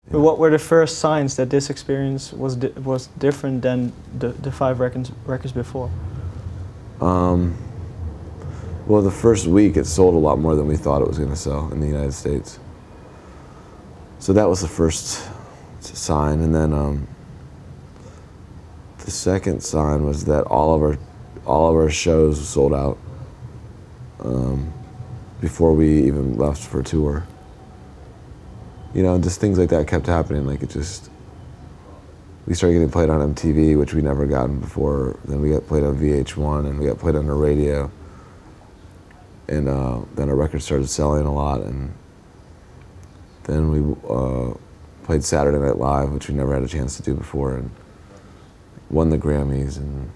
But what were the first signs that this experience was different than the 5 records before? Well, the first week it sold a lot more than we thought it was going to sell in the United States. So that was the first sign, and then the second sign was that all of our shows sold out before we even left for tour. You know, just things like that kept happening. Like we started getting played on MTV, which we never gotten before. Then we got played on VH1, and we got played on the radio. And then our record started selling a lot, and then we played Saturday Night Live, which we never had a chance to do before, and won the Grammys and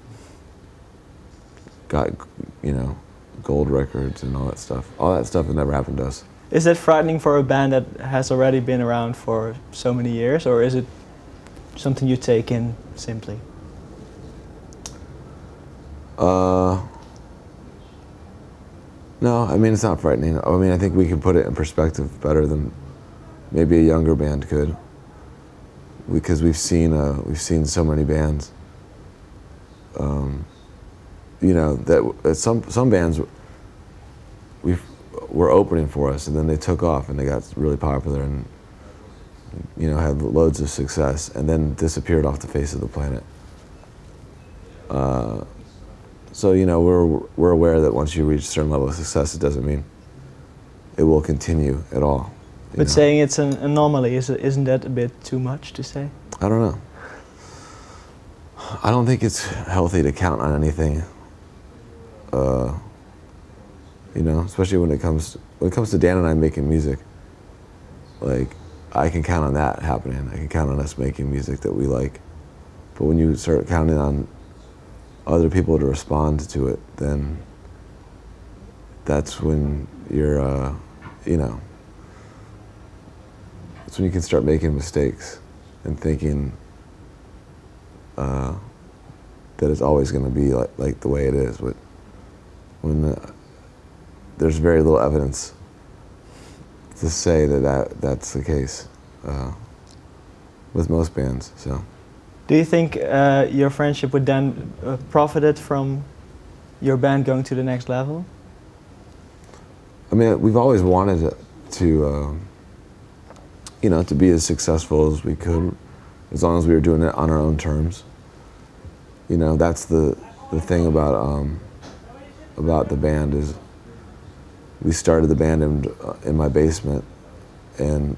got, you know, gold records and all that stuff. All that stuff had never happened to us. Is that frightening for a band that has already been around for so many years, or is it something you take in simply? No, I mean, it's not frightening. I mean, I think we can put it in perspective better than maybe a younger band could, because we've seen so many bands. You know, that some bands were opening for us, and then they took off and they got really popular and, you know, had loads of success, and then disappeared off the face of the planet. So, you know, we're aware that once you reach a certain level of success, it doesn't mean it will continue at all. But saying it's an anomaly, isn't that a bit too much to say? I don't know. I don't think it's healthy to count on anything. You know, especially when it comes to Dan and I making music. Like, I can count on that happening. I can count on us making music that we like. But when you start counting on other people to respond to it, then that's when you're, you know, that's when you can start making mistakes and thinking that it's always going to be like the way it is. But when there's very little evidence to say that's the case with most bands. So. Do you think your friendship would then profited from your band going to the next level? I mean, we've always wanted to you know, to be as successful as we could, as long as we were doing it on our own terms. You know, that's the thing about the band is we started the band in my basement and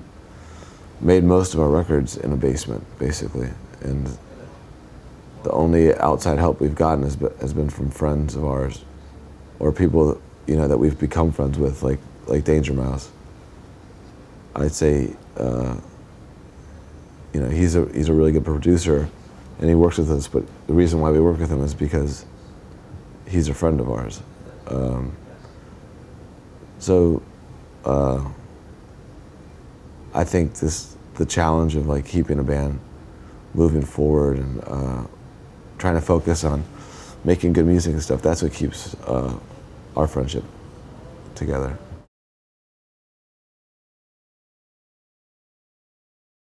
made most of our records in a basement, basically. And the only outside help we've gotten has been from friends of ours, or people, you know, that we've become friends with, like Danger Mouse. I'd say, you know, he's a really good producer, and he works with us. But the reason why we work with him is because he's a friend of ours. So I think the challenge of like keeping a band moving forward and trying to focus on making good music and stuff, that's what keeps our friendship together.